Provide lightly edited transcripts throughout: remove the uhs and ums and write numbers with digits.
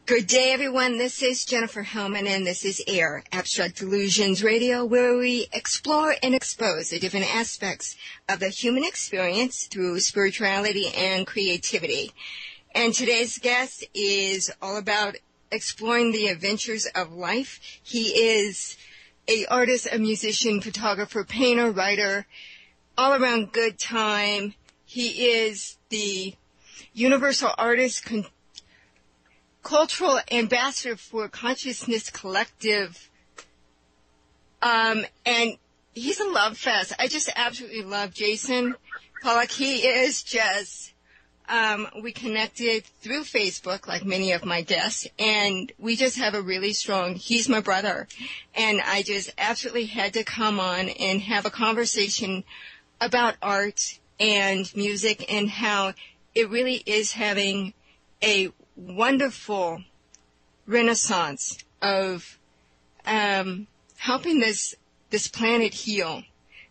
Good day, everyone. This is Jennifer Hellman, and this is AIR, Abstract Illusions Radio, where we explore and expose the different aspects of the human experience through spirituality and creativity. And today's guest is all about exploring the adventures of life. He is an artist, a musician, photographer, painter, writer, all-around good time. He is the universal artist, cultural ambassador for Consciousness Collective, and he's a love fest. I just absolutely love Jason Pollock. He is just, we connected through Facebook, like many of my guests, and we just have a really strong, he's my brother, and I just absolutely had to come on and have a conversation about art and music and how it really is having a wonderful renaissance of helping this planet heal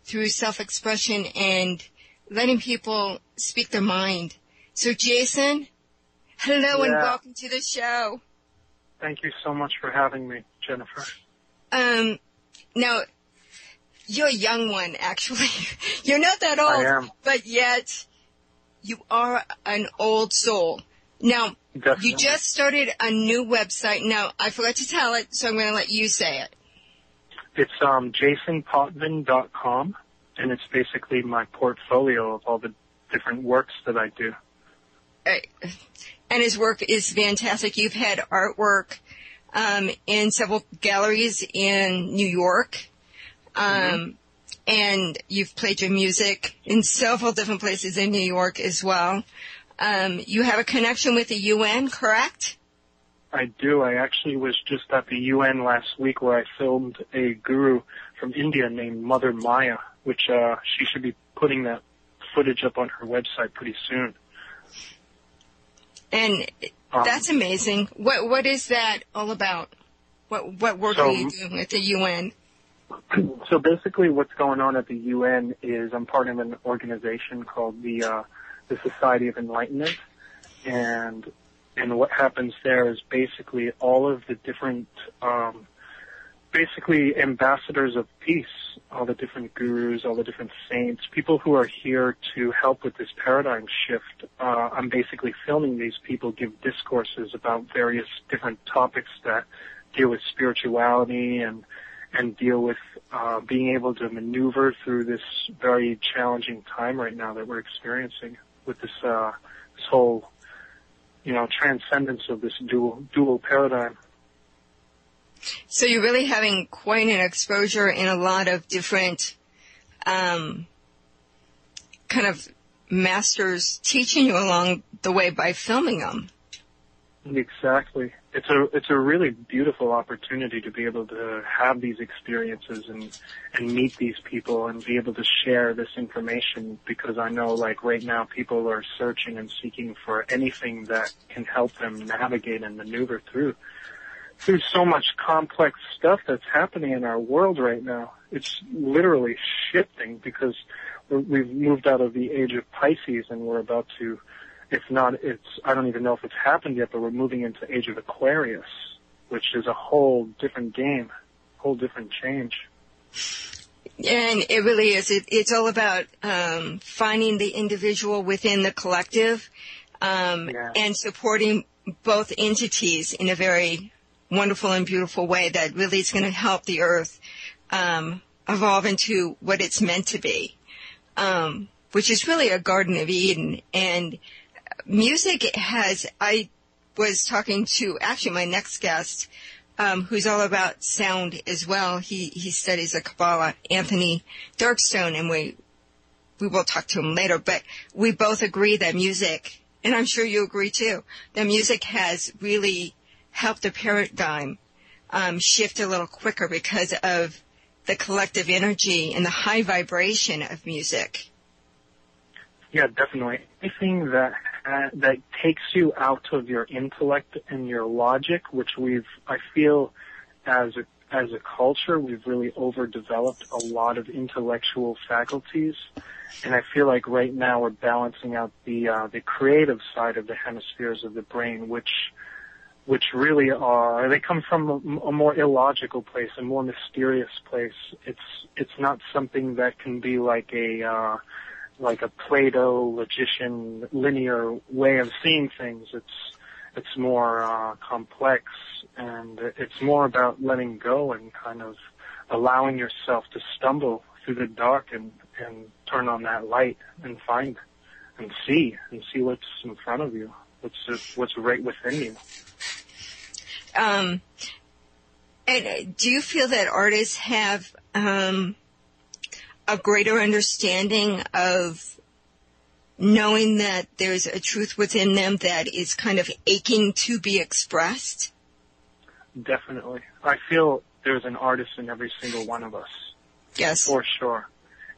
through self-expression and letting people speak their mind. So, Jason, hello and welcome to the show. Thank you so much for having me, Jennifer. Now, you're a young one, actually. You're not that old. I am. But yet, you are an old soul. Now, Definitely. You just started a new website. Now, I forgot to tell it, so I'm going to let you say it. It's jasonpotvin.com, and it's basically my portfolio of all the different works that I do. And his work is fantastic. You've had artwork in several galleries in New York, and you've played your music in several different places in New York as well. You have a connection with the UN, correct? I do. I actually was just at the UN last week where I filmed a guru from India named Mother Maya, which she should be putting that footage up on her website pretty soon. And that's amazing. What is that all about? What work are you doing at the UN? So basically what's going on at the UN is I'm part of an organization called the Society of Enlightenment, and what happens there is basically all of the different, basically ambassadors of peace, all the different gurus, all the different saints, people who are here to help with this paradigm shift. I'm basically filming these people give discourses about various different topics that deal with spirituality and deal with being able to maneuver through this very challenging time right now that we're experiencing with this whole, transcendence of this dual paradigm. So you're really having quite an exposure in a lot of different kind of masters teaching you along the way by filming them. Exactly. It's a really beautiful opportunity to be able to have these experiences and meet these people and be able to share this information, because I know, like, right now people are searching and seeking for anything that can help them navigate and maneuver through so much complex stuff that's happening in our world right now. It's literally shifting because we've moved out of the age of Pisces and we're about to, I don't even know if it's happened yet, but we're moving into age of Aquarius, which is a whole different game, whole different change. And it really is. It's all about finding the individual within the collective and supporting both entities in a very wonderful and beautiful way that really is going to help the earth evolve into what it's meant to be, which is really a Garden of Eden. And music I was talking to actually my next guest, who's all about sound as well. He studies the Kabbalah, Anthony Darkstone, and we will talk to him later, but we both agree that music, and I'm sure you agree too, that music has really helped the paradigm shift a little quicker because of the collective energy and the high vibration of music. Yeah, definitely. Anything that takes you out of your intellect and your logic, which I feel as a culture, we've really overdeveloped a lot of intellectual faculties, and I feel like right now we're balancing out the creative side of the hemispheres of the brain, which which really are, they come from a more illogical place, a more mysterious place. It's not something that can be like a Plato logician linear way of seeing things. It's more complex, and it's more about letting go and kind of allowing yourself to stumble through the dark and turn on that light and find and see what's in front of you, what's right within you. And do you feel that artists have a greater understanding of knowing that there's a truth within them that is kind of aching to be expressed? Definitely. I feel there's an artist in every single one of us. Yes. For sure.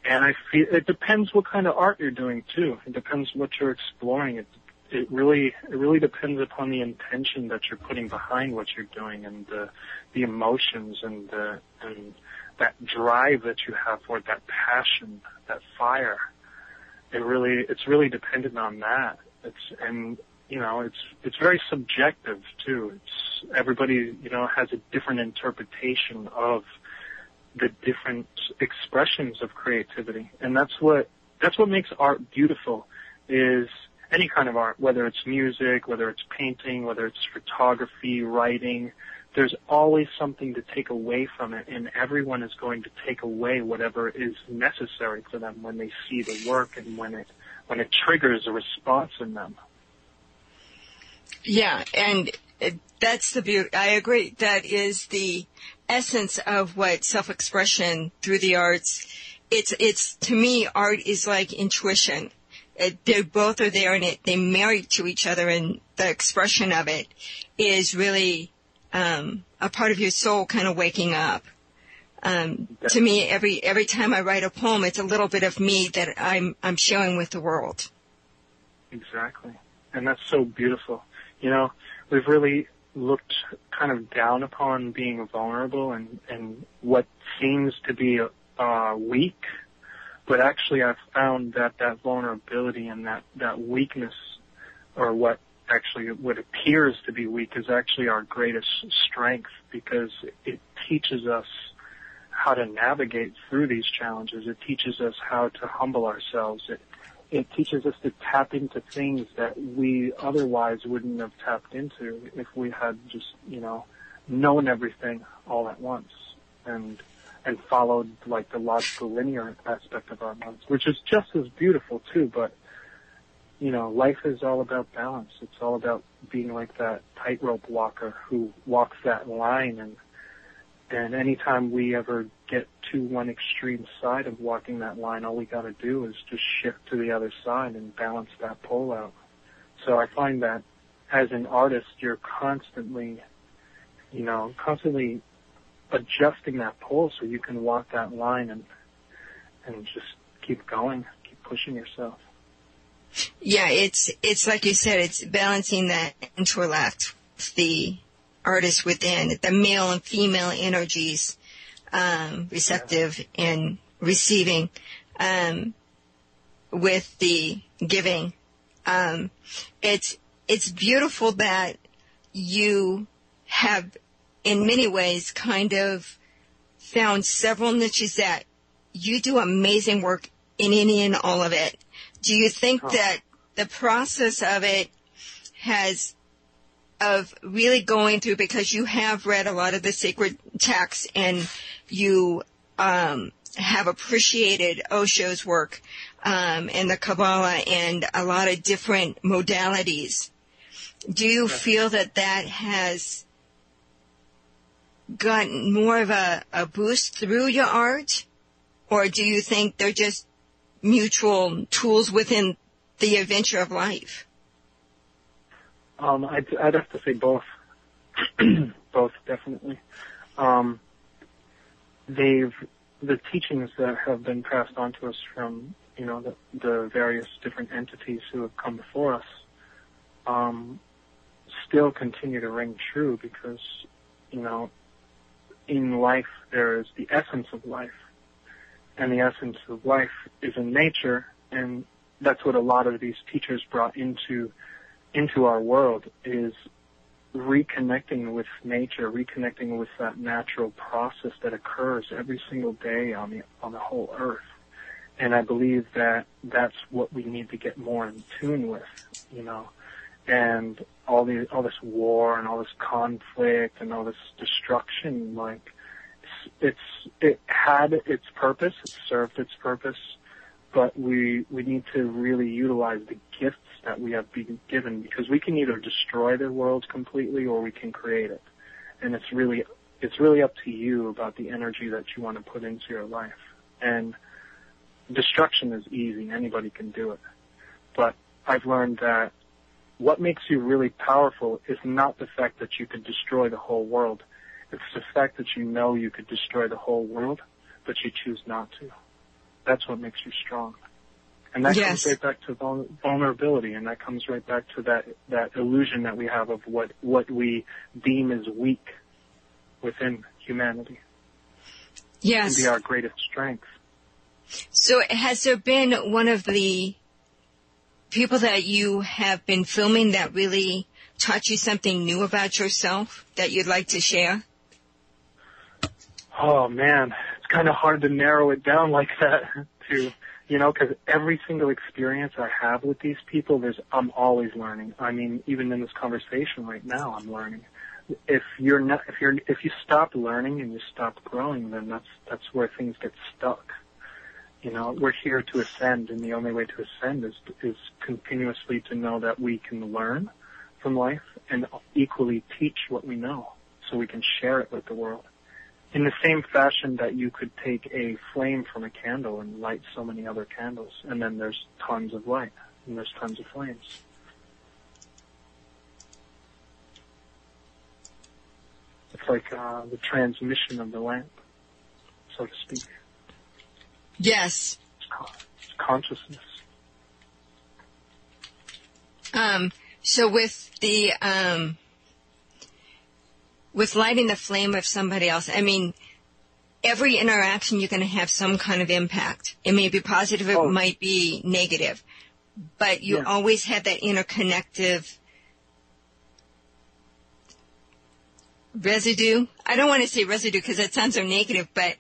And I feel it depends what kind of art you're doing too. It depends what you're exploring. It really depends upon the intention that you're putting behind what you're doing, and the emotions and that drive that you have for it, that passion, that fire. It's really dependent on that. It's very subjective too. Everybody, has a different interpretation of the different expressions of creativity. And that's what makes art beautiful, is any kind of art, whether it's music, whether it's painting, whether it's photography, writing, there's always something to take away from it, and everyone is going to take away whatever is necessary for them when they see the work and when it triggers a response in them. Yeah, and that's the beauty. I agree. That is the essence of what self-expression through the arts. It's to me, art is like intuition. They both are there, and they marry to each other, and the expression of it is really a part of your soul kind of waking up. To me, every time I write a poem, it's a little bit of me that I'm sharing with the world. Exactly. And that's so beautiful. We've really looked kind of down upon being vulnerable and what seems to be weak, but actually I've found that vulnerability and that weakness, or what appears to be weak, is actually our greatest strength, because it teaches us how to navigate through these challenges. It teaches us how to humble ourselves. It teaches us to tap into things that we otherwise wouldn't have tapped into if we had just, known everything all at once and followed like the logical linear aspect of our minds, which is just as beautiful too. But, life is all about balance. It's all about being like that tightrope walker who walks that line, and anytime we ever get to one extreme side of walking that line, all we got to do is just shift to the other side and balance that pole out. So I find that as an artist, you're constantly adjusting that pole so you can walk that line and just keep going, keep pushing yourself. Yeah, it's like you said, it's balancing that intellect, the artist within, the male and female energies, receptive and receiving, with the giving. It's beautiful that you have, in many ways, kind of found several niches that you do amazing work in any and all of it. Do you think that the process of it of really going through, because you have read a lot of the sacred texts and you have appreciated Osho's work and the Kabbalah and a lot of different modalities, do you feel that has gotten more of a boost through your art? Or do you think they're just mutual tools within the adventure of life? I'd have to say both. Both, definitely. The teachings that have been passed on to us from, the various different entities who have come before us, still continue to ring true, because, in life there is the essence of life. And the essence of life is in nature, and that's what a lot of these teachers brought into our world, is reconnecting with nature, reconnecting with that natural process that occurs every single day on the whole earth. And I believe that that's what we need to get more in tune with, you know. And all this war and all this conflict and all this destruction, like, it had its purpose, it served its purpose, but we need to really utilize the gifts that we have been given, because we can either destroy the world completely or we can create it. And it's really up to you about the energy that you want to put into your life. And destruction is easy, anybody can do it. But I've learned that what makes you really powerful is not the fact that you could destroy the whole world. It's the fact that you know you could destroy the whole world, but you choose not to. That's what makes you strong. And that comes right back to vulnerability, and that comes right back to that illusion that we have of what we deem as weak within humanity. Yes. Can be our greatest strength. So has there been one of the people that you have been filming that really taught you something new about yourself that you'd like to share? Oh, man, it's kind of hard to narrow it down like that to, you know, because every single experience I have with these people, I'm always learning. I mean, even in this conversation right now, I'm learning. If you stop learning and you stop growing, then that's where things get stuck. You know, we're here to ascend, and the only way to ascend is continuously to know that we can learn from life and equally teach what we know, so we can share it with the world. In the same fashion that you could take a flame from a candle and light so many other candles, and then there's tons of light, and there's tons of flames. It's like the transmission of the lamp, so to speak. Yes. It's consciousness. So with the with lighting the flame of somebody else, I mean, every interaction you're going to have some kind of impact. It may be positive, it might be negative, but you always have that interconnective residue. I don't want to say residue because that sounds so negative, but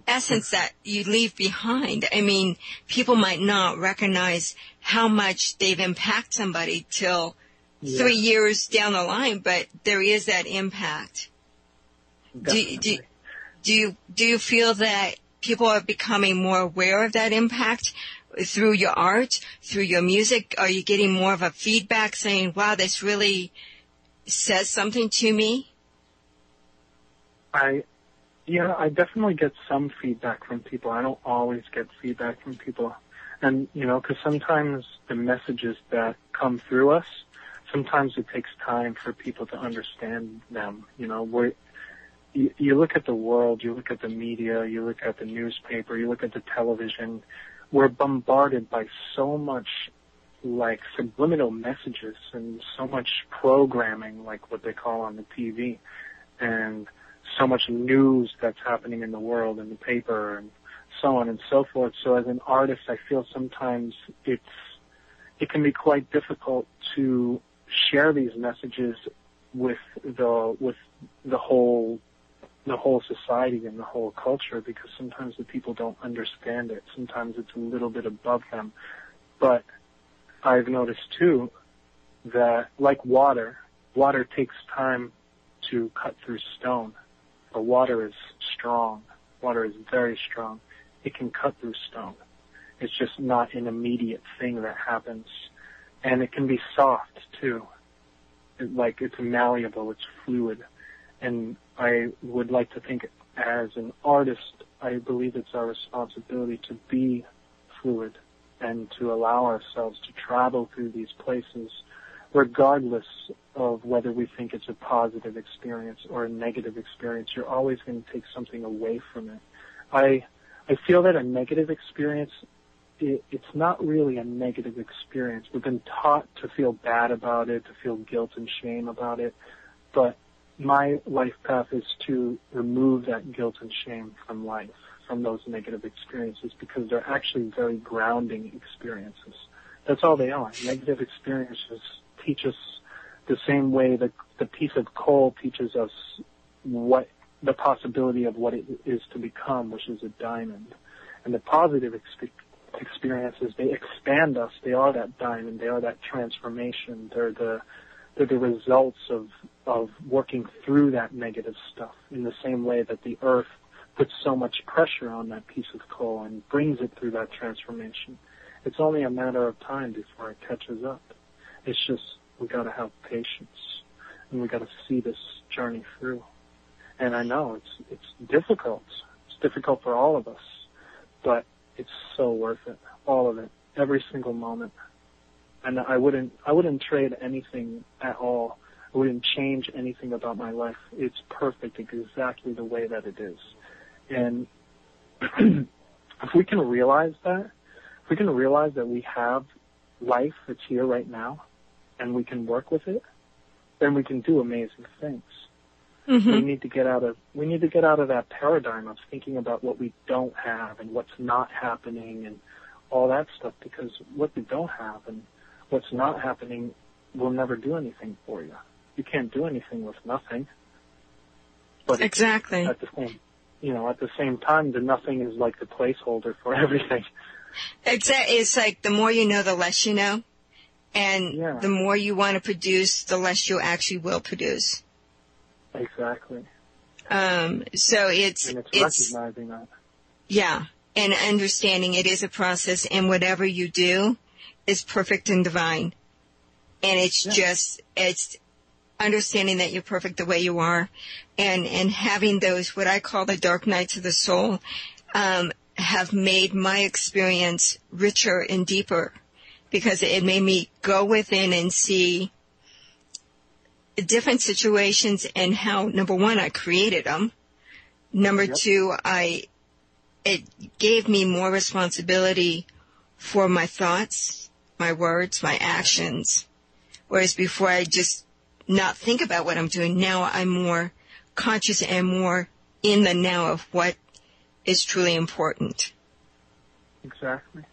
essence that you leave behind. I mean, people might not recognize how much they've impacted somebody till 3 years down the line, but there is that impact. Do you feel that people are becoming more aware of that impact through your art, through your music? Are you getting more of a feedback saying, wow, this really says something to me? I definitely get some feedback from people. I don't always get feedback from people. And, you know, because sometimes the messages that come through us, sometimes it takes time for people to understand them. You know, you look at the world, you look at the media, you look at the newspaper, you look at the television. We're bombarded by so much, like, subliminal messages and so much programming, like what they call on the TV, and so much news that's happening in the world, in the paper, and so on and so forth. So as an artist, I feel sometimes it can be quite difficult to share these messages with the whole society and the whole culture, because sometimes the people don't understand it. Sometimes it's a little bit above them. But I've noticed too that, like water takes time to cut through stone. But water is strong. Water is very strong. It can cut through stone. It's just not an immediate thing that happens. And it can be soft, too. It's malleable, it's fluid. And I would like to think, as an artist, I believe it's our responsibility to be fluid and to allow ourselves to travel through these places, regardless of whether we think it's a positive experience or a negative experience. You're always going to take something away from it. I feel that a negative experience, it's not really a negative experience. We've been taught to feel bad about it, to feel guilt and shame about it, but my life path is to remove that guilt and shame from life, from those negative experiences, because they're actually very grounding experiences. That's all they are. Negative experiences teach us the same way that the piece of coal teaches us what the possibility of what it is to become, which is a diamond. And the positive experiences, they expand us. They are that diamond. They are that transformation. They're the results of working through that negative stuff in the same way that the earth puts so much pressure on that piece of coal and brings it through that transformation. It's only a matter of time before it catches up. It's just we got to have patience, and we got to see this journey through. And I know it's difficult. It's difficult for all of us, but it's so worth it. All of it, every single moment. And I wouldn't trade anything at all. I wouldn't change anything about my life. It's perfect exactly the way that it is. And if we can realize that, we have life that's here right now, and we can work with it, then we can do amazing things. Mm-hmm. We need to get out of that paradigm of thinking about what we don't have and what's not happening and all that stuff, because what we don't have and what's not happening will never do anything for you. You can't do anything with nothing. But exactly. At the same time, the nothing is like the placeholder for everything. Exactly. It's like the more you know, the less you know. And the more you want to produce, the less you actually will produce. Exactly. So it's recognizing that. Yeah. And understanding it is a process, and whatever you do is perfect and divine. And it's understanding that you're perfect the way you are, and having those, what I call the dark nights of the soul, have made my experience richer and deeper, because it made me go within and see different situations and how, number one, I created them. Number two, it gave me more responsibility for my thoughts, my words, my actions. Whereas before I just not think about what I'm doing, now I'm more conscious and more in the now of what is truly important. Exactly.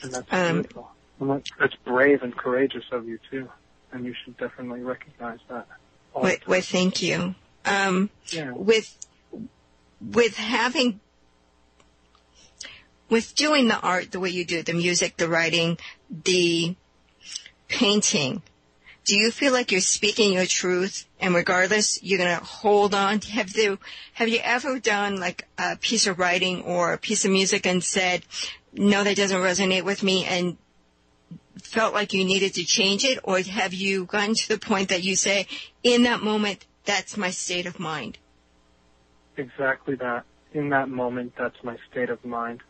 And that's beautiful. And that's brave and courageous of you, too. And you should definitely recognize that. Well, thank you. With doing the art the way you do, the music, the writing, the painting, do you feel like you're speaking your truth, and regardless, you're going to hold on? Have you ever done like a piece of writing or a piece of music and said, no, that doesn't resonate with me, and felt like you needed to change it? Or have you gotten to the point that you say, in that moment, that's my state of mind? Exactly that. In that moment, that's my state of mind.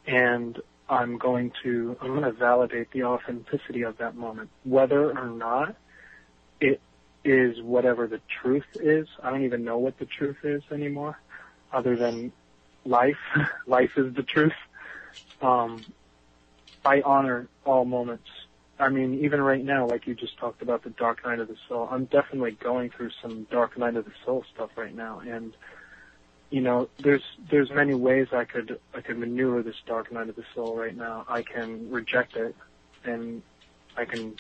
And I'm going to validate the authenticity of that moment, whether or not it is whatever the truth is. I don't even know what the truth is anymore, other than life. Life is the truth. I honor all moments. I mean, even right now, like you just talked about the dark night of the soul, I'm definitely going through some dark night of the soul stuff right now, and you know, there's many ways I could maneuver this dark night of the soul right now. I can reject it, and I can,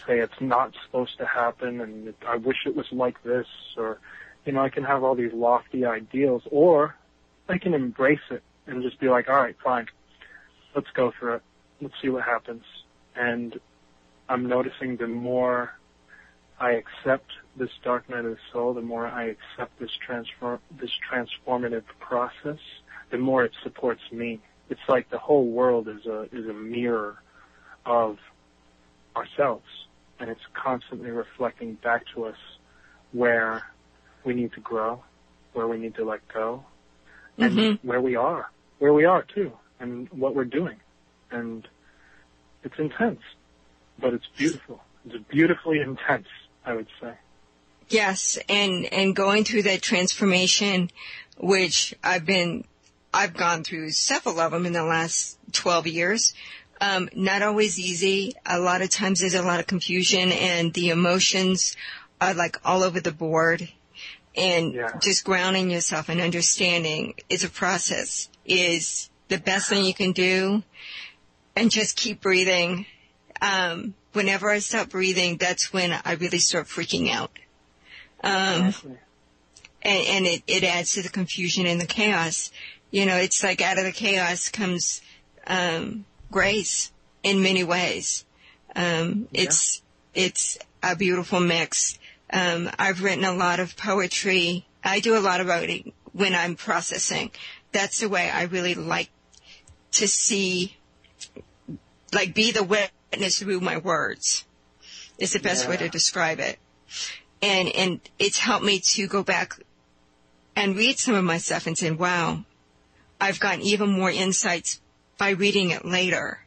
say it's not supposed to happen, and I wish it was like this, or, I can have all these lofty ideals, or I can embrace it and just be like, all right, fine, let's go through it. Let's see what happens. And I'm noticing the more I accept this dark night of the soul, the more I accept this transformative process, the more it supports me. It's like the whole world is a mirror of ourselves, and it's constantly reflecting back to us where we need to grow, where we need to let go, and where we are too, and what we're doing. And it's intense, but it's beautiful. It's beautifully intense, I would say. Yes, and going through that transformation, which I've gone through several of them in the last 12 years. Not always easy. A lot of times there's a lot of confusion, and the emotions are like all over the board. And just grounding yourself and understanding is a process, is the best thing you can do. And just keep breathing. Whenever I stop breathing, that's when I really start freaking out. Exactly. And it adds to the confusion and the chaos. You know, it's like out of the chaos comes grace in many ways. It's a beautiful mix. I've written a lot of poetry. I do a lot of writing when I'm processing. That's the way I really like to see, like, be the witness through my words is the best way to describe it. And it's helped me to go back and read some of my stuff and say, wow, I've gotten even more insights by reading it later.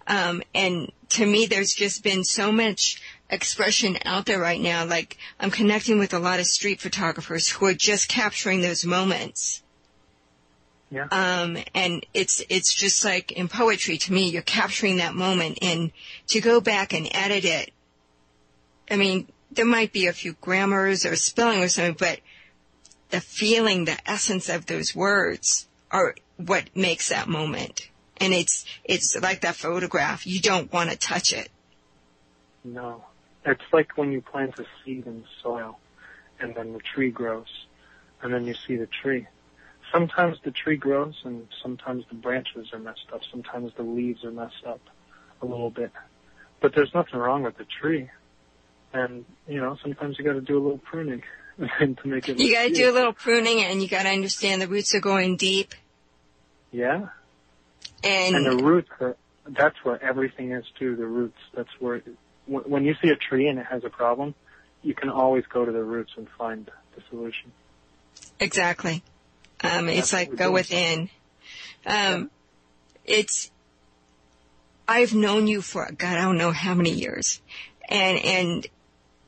And to me, there's just been so much expression out there right now. Like, I'm connecting with a lot of street photographers who are just capturing those moments. Yeah. And it's just like in poetry, to me, you're capturing that moment, and to go back and edit it. I mean, there might be a few grammars or spelling or something, but the feeling, the essence of those words are what makes that moment. And it's like that photograph. You don't want to touch it. No. It's like when you plant a seed in the soil, and then the tree grows, and then you see the tree. Sometimes the tree grows, and sometimes the branches are messed up. Sometimes the leaves are messed up a little bit. But there's nothing wrong with the tree. And, you know, sometimes you got to do a little pruning to make it. You got to do a little pruning, and you got to understand the roots are going deep. Yeah. And the roots that's where everything is too, the roots. That's where, when you see a tree and it has a problem, you can always go to the roots and find the solution. Exactly. It's like go within. I've known you for, God, I don't know how many years. And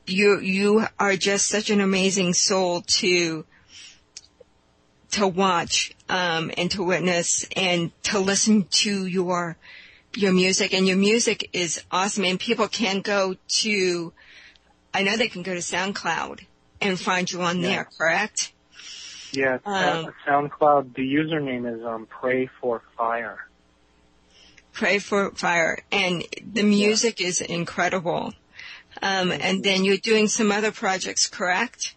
you are just such an amazing soul to watch, and to witness and to listen to your music. And your music is awesome. And people can go to, I know they can go to SoundCloud and find you on there, correct? Yeah, SoundCloud, the username is Pray for Fire. Pray for Fire. And the music is incredible. And then you're doing some other projects, correct?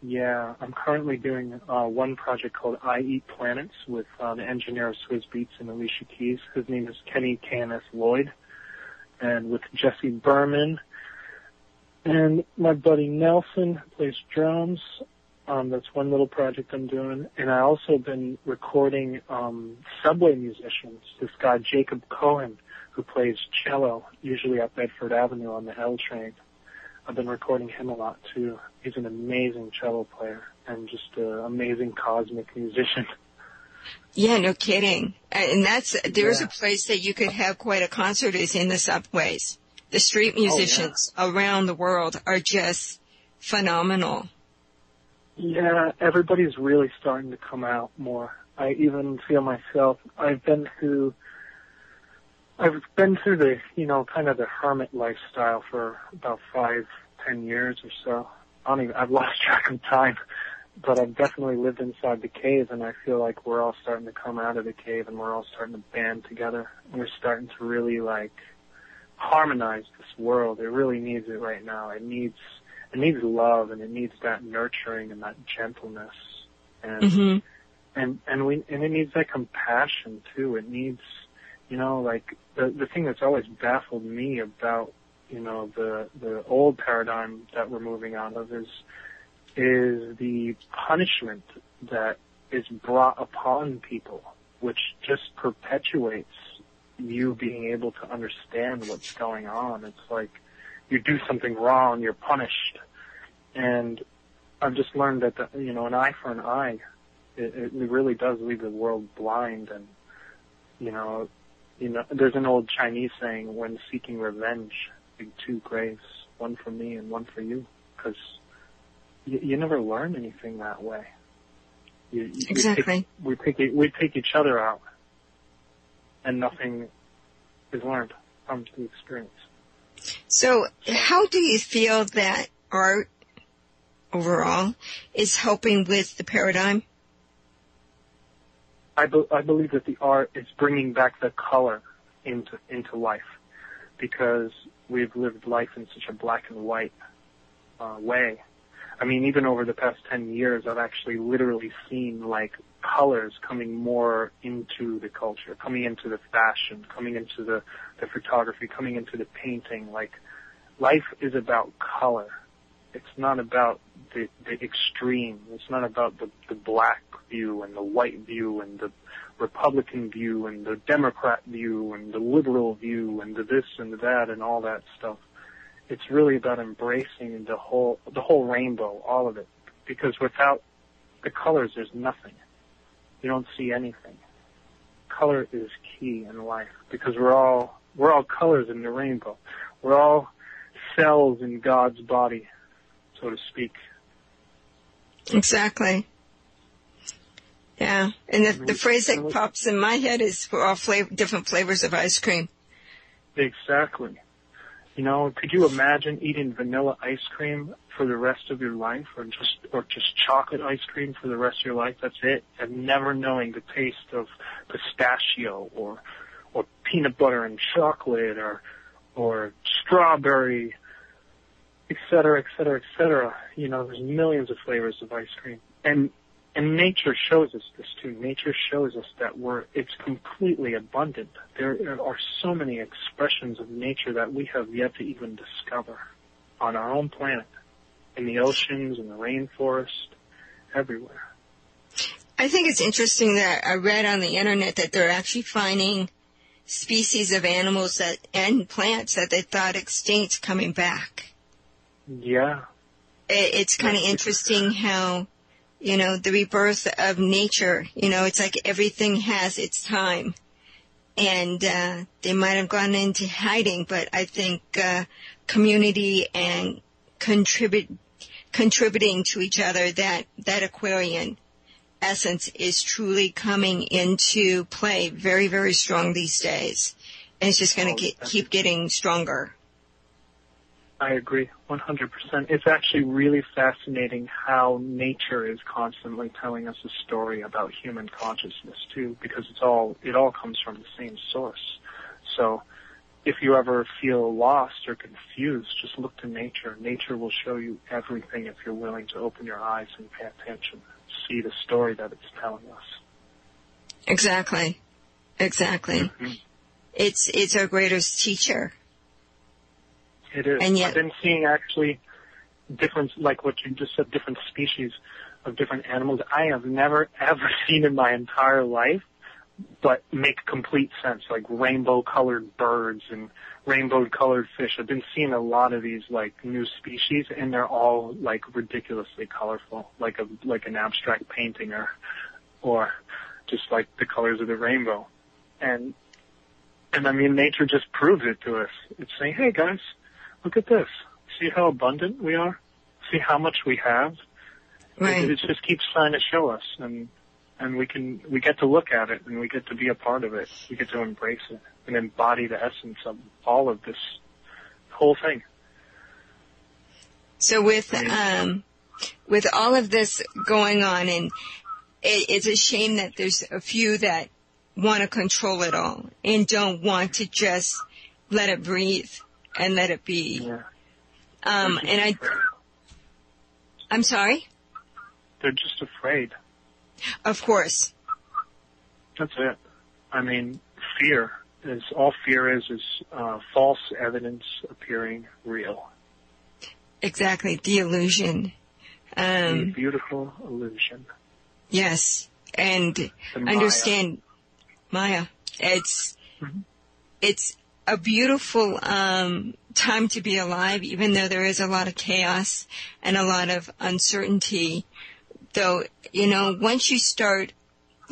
Yeah, I'm currently doing one project called I Eat Planets with the engineer of Swizz Beats in Alicia Keys. His name is Kenny K.N.S. Lloyd. And with Jesse Berman and my buddy Nelson, who plays drums. That's one little project I'm doing. And I also been recording subway musicians. This guy, Jacob Cohen, who plays cello, usually at Bedford Avenue on the L train. I've been recording him a lot, too. He's an amazing cello player and just an amazing cosmic musician. Yeah, no kidding. And there's a place that you could have quite a concert is in the subways. The street musicians around the world are just phenomenal. Yeah, everybody's really starting to come out more. I even feel myself, I've been through the, kind of the hermit lifestyle for about 5-10 years or so. I've lost track of time, but I've definitely lived inside the cave, and I feel like we're all starting to come out of the cave, and we're all starting to band together. We're starting to really, harmonize this world. It really needs it right now. It needs love, and it needs that nurturing and that gentleness, and and it needs that compassion too. It needs, the thing that's always baffled me about the old paradigm that we're moving out of is the punishment that is brought upon people, which just perpetuates you being able to understand what's going on. It's like, you do something wrong, you're punished. And I've just learned that, an eye for an eye, it really does leave the world blind. And, there's an old Chinese saying, when seeking revenge, dig 2 graves, one for me and one for you. Because you never learn anything that way. Exactly. We take each other out, and nothing is learned from the experience. So how do you feel that art overall is helping with the paradigm? I believe that the art is bringing back the color into life, because we've lived life in such a black and white way. I mean, even over the past 10 years, I've actually literally seen, like, colors coming more into the culture, coming into the fashion, coming into the photography, coming into the painting. Like, life is about color. It's not about the extreme. It's not about the black view and the white view and the Republican view and the Democrat view and the liberal view and the this and the that and all that stuff. It's really about embracing the whole rainbow, all of it. Because without the colors, there's nothing. You don't see anything. Color is key in life because we're all colors in the rainbow. We're all cells in God's body, so to speak. Exactly. Yeah, and the phrase that pops in my head is we're all different flavors of ice cream. Exactly. You know, could you imagine eating vanilla ice cream for the rest of your life, or just chocolate ice cream for the rest of your life? That's it, and never knowing the taste of pistachio or peanut butter and chocolate or strawberry, et cetera, et cetera, et cetera. You know, there's millions of flavors of ice cream, and nature shows us this too. Nature shows us that it's completely abundant. There are so many expressions of nature that we have yet to even discover on our own planet, in the oceans, in the rainforest, everywhere. I think it's interesting that I read on the internet that they're actually finding species of animals and plants that they thought extinct coming back. Yeah. It's kind of interesting how, you know, the rebirth of nature, you know, it's like everything has its time. And they might have gone into hiding, but I think community and contributing to each other, that Aquarian essence is truly coming into play very, very strong these days. And it's just going to keep getting stronger. I agree, 100%. It's actually really fascinating how nature is constantly telling us a story about human consciousness too, because it all comes from the same source. So if you ever feel lost or confused, just look to nature. Nature will show you everything if you're willing to open your eyes and pay attention, see the story that it's telling us. Exactly. Mm-hmm. It's our greatest teacher. It is. And yet, I've been seeing actually different, like what you just said, different species of different animals I have never, ever seen in my entire life, but make complete sense, like rainbow-colored birds and rainbow-colored fish. I've been seeing a lot of these, like, new species, and they're all, like, ridiculously colorful, like an abstract painting or just like the colors of the rainbow. And I mean, nature just proves it to us. It's saying, hey, guys, look at this. See how abundant we are? See how much we have? Right. It just keeps trying to show us, and we get to look at it, and we get to be a part of it. We get to embrace it and embody the essence of all of this whole thing. So with all of this going on, and it's a shame that there's a few that want to control it all and don't want to just let it breathe and let it be. Yeah. I'm sorry? They're just afraid. Of course. That's it. I mean, all fear is false evidence appearing real. Exactly. The illusion. The beautiful illusion. Yes. And understand Maya. It's a beautiful time to be alive, even though there is a lot of chaos and a lot of uncertainty. Though, you know, once you start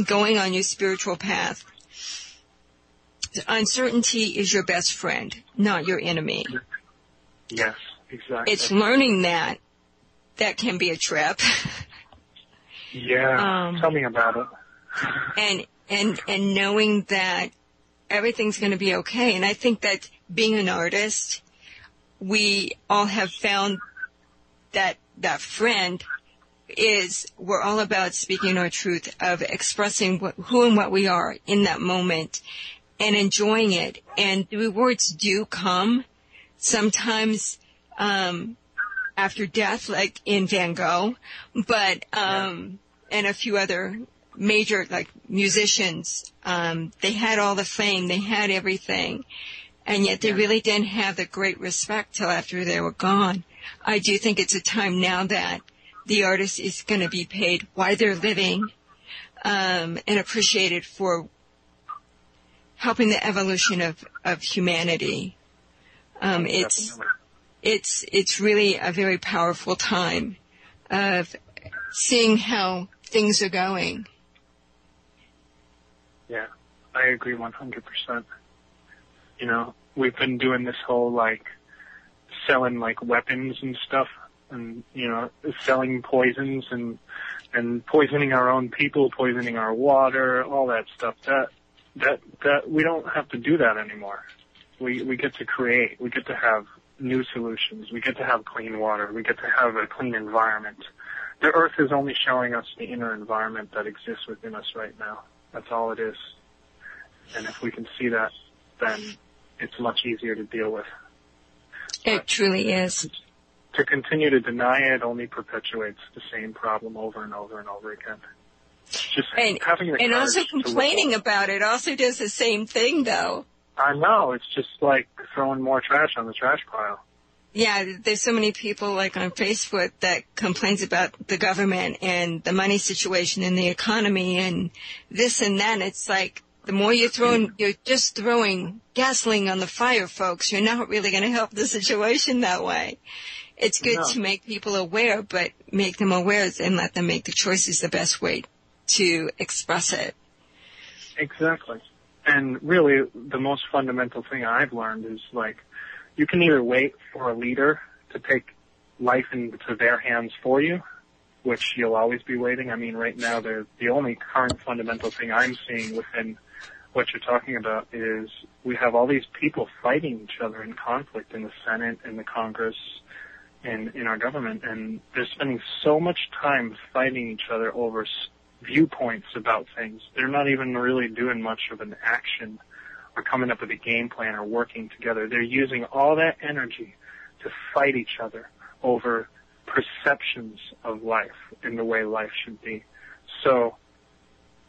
going on your spiritual path, uncertainty is your best friend, not your enemy. Yes, exactly. It's learning that can be a trip. Yeah, tell me about it. And knowing that everything's going to be okay. And I think that being an artist, we all have found that friend we're all about speaking our truth, of expressing who and what we are in that moment and enjoying it. And the rewards do come. Sometimes, I after death, like in Van Gogh, but and a few other major like musicians. They had all the fame, they had everything, and yet they really didn't have the great respect till after they were gone. I do think it's a time now that the artist is going to be paid while they're living, and appreciated for helping the evolution of humanity. It's really a very powerful time of seeing how things are going. Yeah, I agree 100%. You know, we've been doing this whole, like, selling, like, weapons and stuff, and, you know, selling poisons and poisoning our own people, poisoning our water, all that stuff. That we don't have to do that anymore. We get to create. We get to have new solutions. We get to have clean water. We get to have a clean environment. The earth is only showing us the inner environment that exists within us right now. That's all it is. And if we can see that, then it's much easier to deal with. It truly is. To continue to deny it only perpetuates the same problem over and over and over again. Just having the and also complaining about it also does the same thing, though. I know. It's just like throwing more trash on the trash pile. Yeah, there's so many people like on Facebook that complains about the government and the money situation and the economy and this and that. It's like the more you're just throwing gasoline on the fire, folks. You're not really going to help the situation that way. It's good to make people aware, but make them aware and let them make the choices the best way to express it. Exactly. And really, the most fundamental thing I've learned is, like, you can either wait for a leader to take life into their hands for you, which you'll always be waiting. I mean, right now, the only current fundamental thing I'm seeing within what you're talking about is we have all these people fighting each other in conflict in the Senate, in the Congress, and in our government, and they're spending so much time fighting each other over viewpoints about things. They're not even really doing much of an action or coming up with a game plan or working together. They're using all that energy to fight each other over perceptions of life and the way life should be. So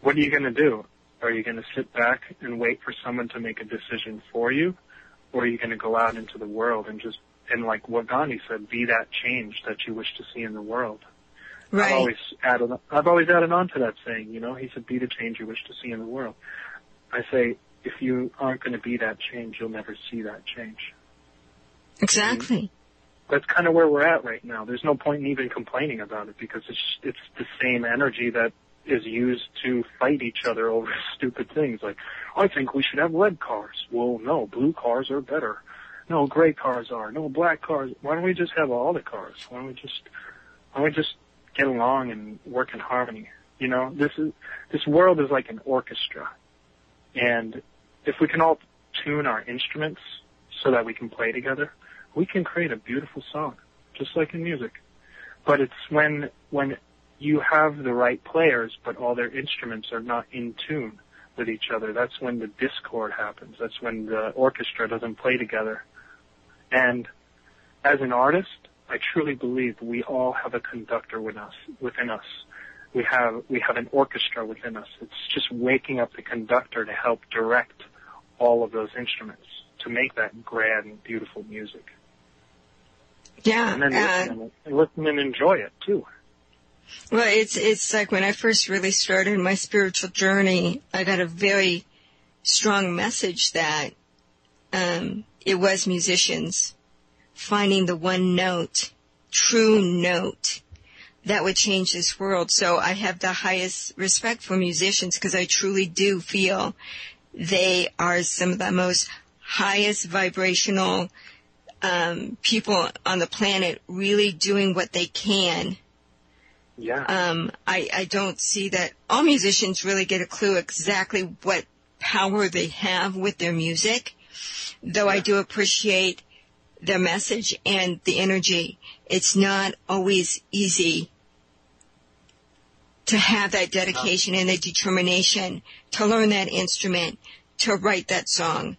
what are you going to do? Are you going to sit back and wait for someone to make a decision for you? Or are you going to go out into the world and just, and like what Gandhi said, be that change that you wish to see in the world? Right. I've always added on to that saying, you know, he said, be the change you wish to see in the world. I say, if you aren't going to be that change, you'll never see that change. Exactly. And that's kind of where we're at right now. There's no point in even complaining about it because it's the same energy that is used to fight each other over stupid things. Like, I think we should have red cars. Well, no, blue cars are better. No, gray cars are. No, black cars. Why don't we just have all the cars? Why don't we just get along and work in harmony? You know, this world is like an orchestra. And if we can all tune our instruments so that we can play together, we can create a beautiful song, just like in music. But it's when you have the right players, but all their instruments are not in tune with each other, that's when the discord happens. That's when the orchestra doesn't play together. And as an artist, I truly believe we all have a conductor within us. We have an orchestra within us. It's just waking up the conductor to help direct all of those instruments to make that grand and beautiful music. Yeah. And then listen and enjoy it too. Well, it's like when I first really started my spiritual journey, I got a very strong message that it was musicians finding the one note, true note, that would change this world. So I have the highest respect for musicians because I truly do feel they are some of the most highest vibrational people on the planet, really doing what they can. Yeah. I don't see that all musicians really get a clue exactly what power they have with their music, though I do appreciate their message and the energy. It's not always easy to have that dedication and the determination to learn that instrument, to write that song,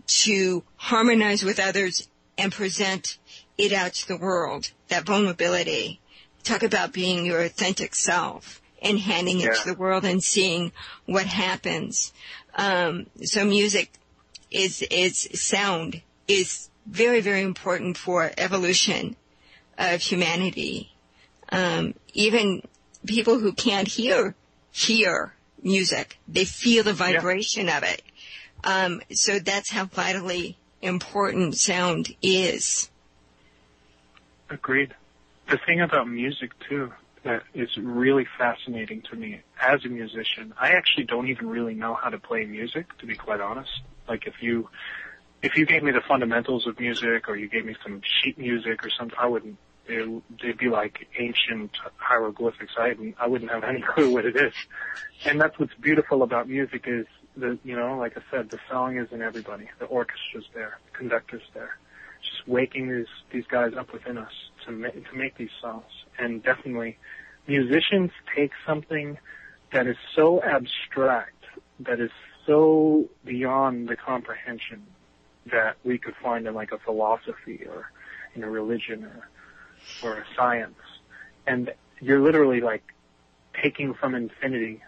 to harmonize with others and present it out to the world, that vulnerability. Talk about being your authentic self and handing it to the world and seeing what happens. So music sound is very, very important for evolution of humanity. Even people who can't hear music. They feel the vibration of it. So that's how vitally important sound is. Agreed. The thing about music, too, that is really fascinating to me as a musician, I actually don't even really know how to play music, to be quite honest. Like, if you gave me the fundamentals of music, or you gave me some sheet music or something, I wouldn't. They'd be like ancient hieroglyphics. I wouldn't have any clue what it is. And that's what's beautiful about music is like I said, the song is in everybody. The orchestra's there, the conductor's there, just waking these guys up within us to make these songs. And definitely, musicians take something that is so abstract, that is so beyond the comprehension that we could find in like a philosophy or in a religion or a science. And you're literally like taking from infinity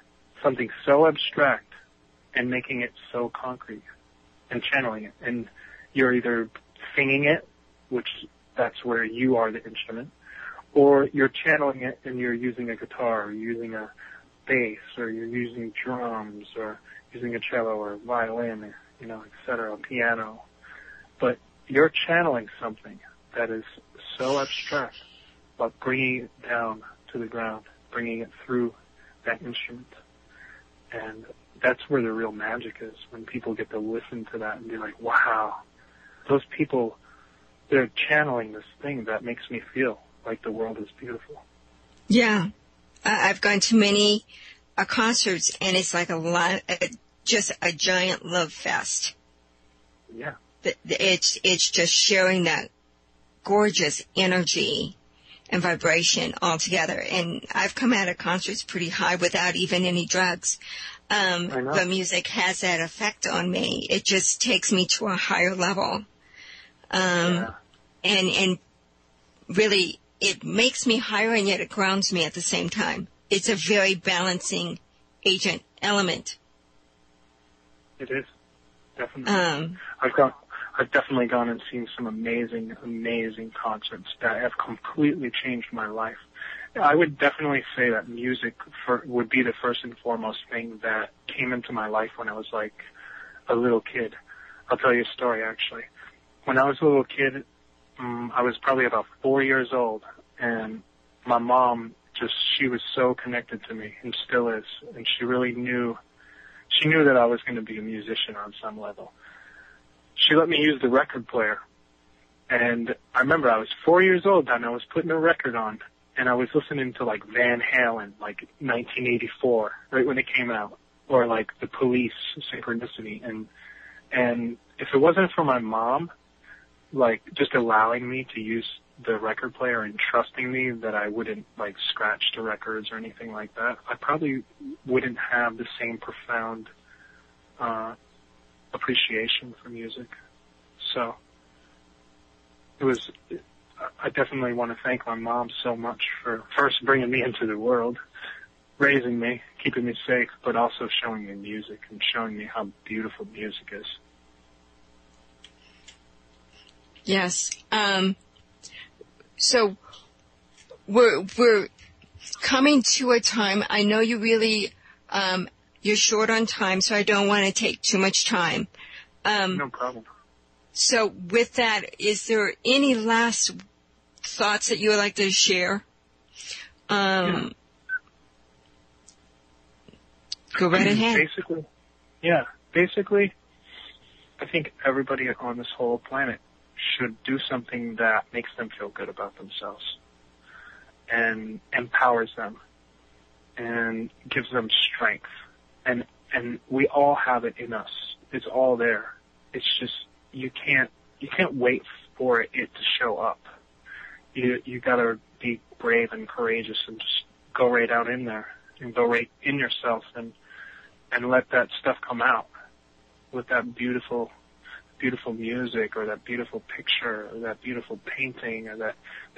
something so abstract and making it so concrete and channeling it. And you're either singing it, which that's where you are the instrument, or you're channeling it and you're using a guitar, or you're using a bass, or you're using drums, or using a cello or violin, or, et cetera, piano. But you're channeling something that is so abstract, but bringing it down to the ground, bringing it through that instrument. And that's where the real magic is, when people get to listen to that and be like, wow, those people, they're channeling this thing that makes me feel like the world is beautiful. Yeah. I've gone to many concerts, and it's like just a giant love fest. Yeah. It's just sharing that gorgeous energy and vibration all together. And I've come out of concerts pretty high without even any drugs. But music has that effect on me. It just takes me to a higher level. And really, it makes me higher, and yet it grounds me at the same time. It's a very balancing element. It is. Definitely. I've definitely gone and seen some amazing, amazing concerts that have completely changed my life. I would definitely say that music would be the first and foremost thing that came into my life when I was like a little kid. I'll tell you a story, actually. When I was a little kid, I was probably about 4 years old, and my mom she was so connected to me, and still is, and she knew that I was going to be a musician on some level. She let me use the record player, and I remember I was 4 years old and I was putting a record on, and I was listening to like Van Halen, like 1984, right when it came out, or like the Police, Synchronicity, and if it wasn't for my mom, like just allowing me to use the record player and trusting me that I wouldn't like scratch the records or anything like that, I probably wouldn't have the same profound appreciation for music. So I definitely want to thank my mom so much for first bringing me into the world, raising me, keeping me safe, but also showing me music and showing me how beautiful music is. Yes. So we're coming to a time. I know you really you're short on time, so I don't want to take too much time. No problem. So with that, is there any last thoughts that you would like to share? Go right ahead. Basically, I think everybody on this whole planet should do something that makes them feel good about themselves and empowers them and gives them strength. And we all have it in us. It's all there. It's just you can't wait for it to show up. You gotta be brave and courageous and just go right out in there and go right in yourself and let that stuff come out with that beautiful beautiful music or that beautiful picture or that beautiful painting or that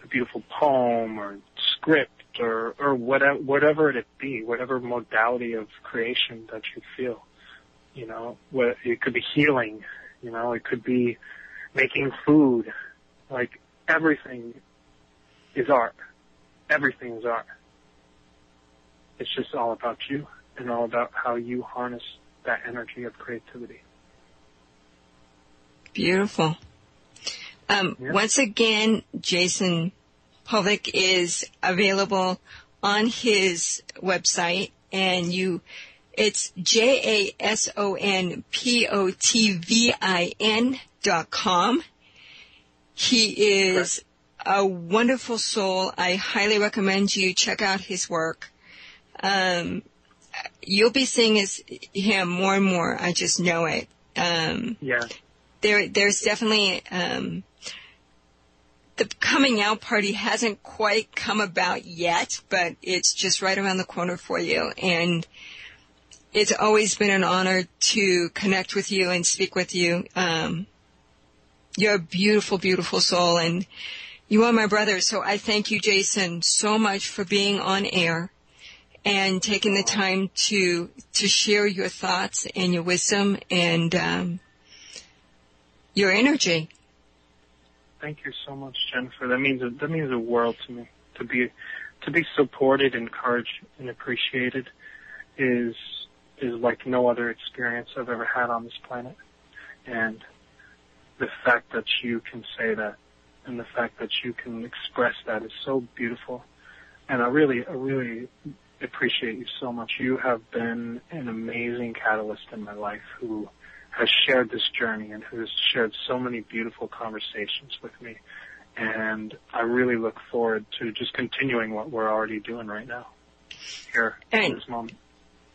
beautiful poem or script or whatever it be, whatever modality of creation that you feel. You know, it could be healing, you know, it could be making food. Like, everything is art. Everything is art. It's just all about you and all about how you harness that energy of creativity. Beautiful. Once again, Jason Potvin is available on his website, and it's JASONPOTVIN.com. He is a wonderful soul. I highly recommend you check out his work. You'll be seeing him more and more. I just know it. There's definitely the coming out party hasn't quite come about yet, but it's just right around the corner for you. And it's always been an honor to connect with you and speak with you. You're a beautiful, beautiful soul, and you are my brother. So I thank you, Jason, so much for being on air and taking the time to share your thoughts and your wisdom and your energy. Thank you so much, Jennifer. That means the world to me. To be supported, encouraged, and appreciated is like no other experience I've ever had on this planet. And the fact that you can say that and the fact that you can express that is so beautiful. And I really appreciate you so much. You have been an amazing catalyst in my life who has shared this journey and who has shared so many beautiful conversations with me. And I really look forward to just continuing what we're already doing right now here in this moment.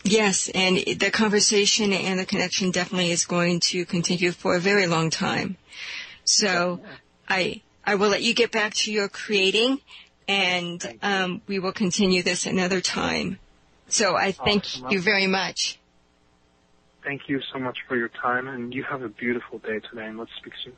Yes, and the conversation and the connection definitely is going to continue for a very long time. So I will let you get back to your creating, and we will continue this another time. So I thank you very much. Thank you so much for your time, and you have a beautiful day today, and let's speak soon.